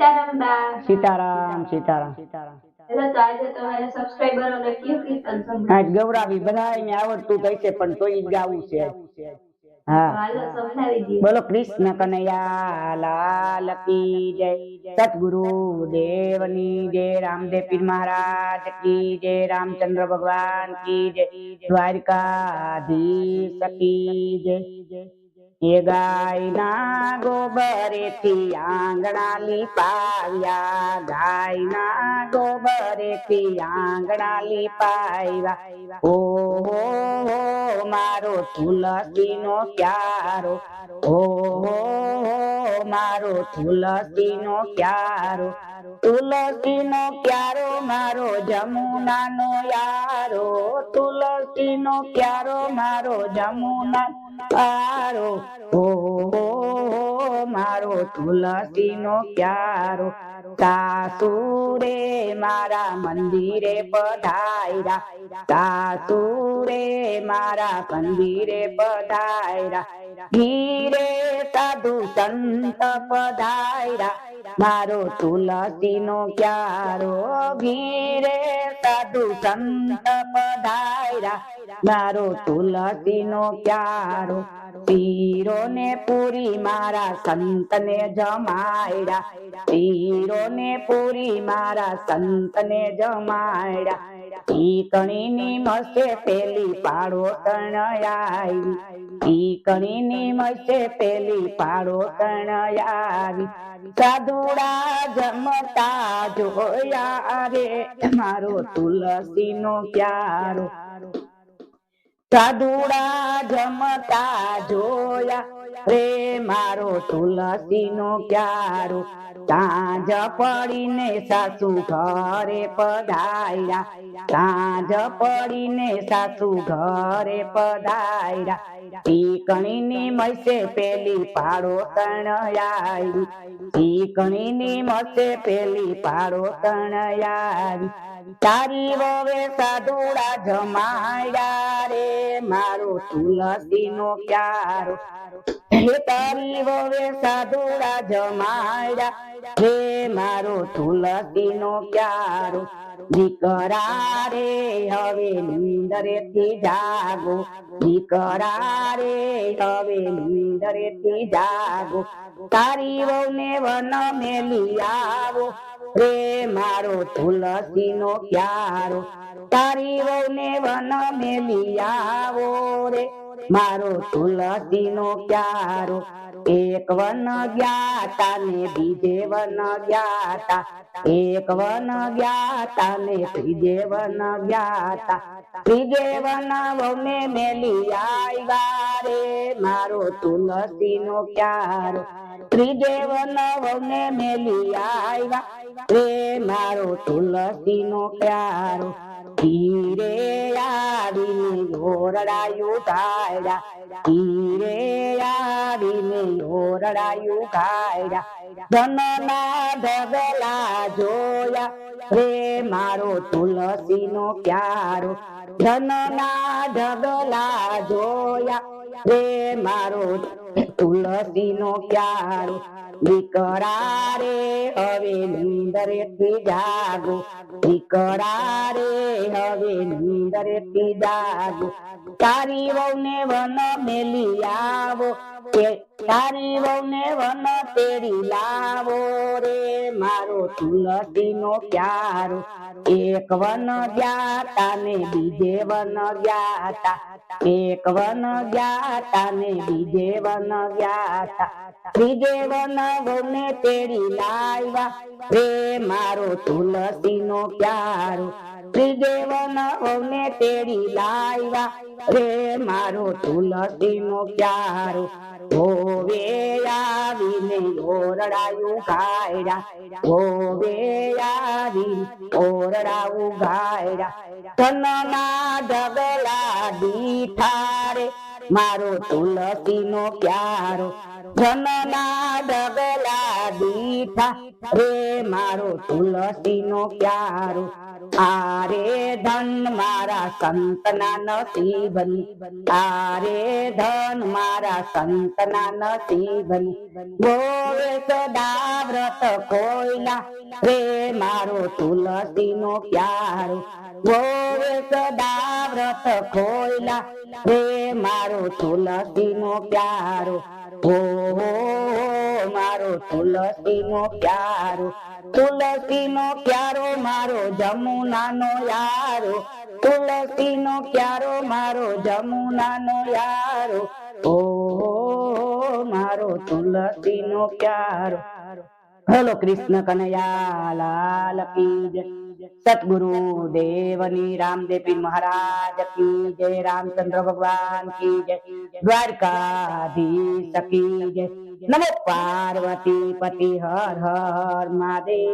સીતારામ બા. સીતારામ સીતારામ. એટલે તો આજે તમારે સબસ્ક્રાઇબરોને કયું કીર્તન આજ સંભળાવ્યું? ગૌરાવી બધાને આવડતું તો છે પણ તોય જ ગાવું છે. હા હાલો સંભળાવી દો. બોલો કૃષ્ણ કનૈયા લાલ કી જય, સતગુરુ દેવની જય, રામદેવ પીર મહારાજ કી જય, રામચંદ્ર ભગવાન કી જય, દ્વારકાધીશ કી જય. એ ગાયના ગોબરેથી આંગણા લીપાવ્યા, ગાયના ગોબરેથી આંગણા લીપાવ્યા. ઓહો મારો તુલસીનો ક્યારો, ઓહો મારો તુલસીનો ક્યારો, તુલસીનો ક્યારો મારો જમુનાનો યારો, તુલસીનો ક્યારો મારો જમુના યારો. ઓહો મારો તુલસીનો ક્યારો. સાસુરે મારા મંદિરે પધાર્યા, સાસુરે મારા મંદિરે પધાર્યા, ઘીરે સાધુ સંત પધાર્યા, મારો તુલસીનો ક્યારો, ઘીરે સાધુ સંત પધાર્યા, મારો તુલસીનો ક્યારો. પીરો ને પૂરી મારા સંતને જમાડ્યા, પીરો ને પૂરી મારા સંતને જમાડ્યા. ટીકણીની મસે પેલી પાડોતણ આવી, ટીકણીની મસે પેલી પાડોતણ આવી, સાધુડા જમતા જોયા રે મારો તુલસીનો ક્યારો, સાધુડા જમતા જોયા રે મારો તુલસીનો ક્યારો. સાંજ પડીને સાસુ ઘરે પધાર્યા, સાંજ પડીને સાસુ ઘરે પધાર્યા, ટીકણીની મસે પેલી પાડોતણ આવી, ટીકણીની મસે પેલી પાડોતણ આવી. તારી વવે સાધુડા જમાડ્યા રે મારો તુલસીનો ક્યારો, હે તારી વવે સાધુડા જમાડ્યા રે મારો તુલસીનો ક્યારો. દીકરા રે હવે નીંદરેથી જાગો, દીકરા રે હવે નીંદરેથી જાગો, તારી વહુને વન મેલી આવો રે મારો તુલસીનો ક્યારો, તારી વહુને વન મેલી આવો રે મારો તુલસીનો ક્યારો. એક વન ગ્યાતા ને બીજે વન ગ્યાતા, એક વન ગ્યાતા ને ત્રીજે વન ગ્યાતા, ત્રીજે વન વહુને મેલી આવ્યા રે મારો તુલસીનો ક્યારો, ત્રીજે વન વહુને મેલી આવ્યા રે મારો તુલસીનો ક્યારો. ધીરે આવીને ઓરડાયું ગાયડા, ધીરે આવીને ઓરડાયું ગાયડા, ધનના ઢગલા જોયા રે મારો તુલસીનો ક્યારો, ધનના ઢગલા જોયા રે મારો તુલસીનો ક્યારો. દીકરા રે હવે નીંદરેથી જાગો, દીકરા રે હવે નીંદરેથી જાગો, તારી વહુને વન મેલી આવો, તારી વહુને વન તેડી લાવો રે મારો તુલસીનો ક્યારો. એક વન ગ્યાતા ને બીજે વન ગ્યાતા, એક વન ગ્યાતા ને બીજે વન ગ્યાતા, ત્રીજે વન વહુને તેડી લાવ્યા રે મારો તુલસીનો ક્યારો, ત્રીજે વન વહુને તેડી લાવ્યા રે મારો તુલસીનો ક્યારો. હોવે આવીને ઓરડાયું ગાયડા, હોવે આવીને ઓરડાયું ગાયડા, ધનના ઢગલા દીઠા રે મારો તુલસીનો ક્યારો, ધનના ઢગલા દીઠા રે મારો તુલસીનો ક્યારો. આરે ધન મારા સંતના નસીબની, આરે ધન મારા સંતના નસીબની. ગોવે સદા વ્રત કોઈલા રે મારો તુલસીનો પ્યારો, ગોવે સદા વ્રત કોઈલા રે મારો તુલસીનો પ્યારો. ઓ મારો તુલસીનો પ્યારો, તુલસીનો પ્યારો મારો જમુનાનો યારો, તુલસીનો પ્યારો મારો જમુનાનો યારો. ઓ મારો તુલસીનો પ્યારો. હલો કૃષ્ણ કનૈયા લાલ કી જય. સતગુરુ દેવની રામદેવ પીર મહારાજ કી જય. રામચંદ્ર ભગવાન કી જય. દ્વારકાધીશ કી જય. નમો પાર્વતી પતિ હર હર મહાદેવ.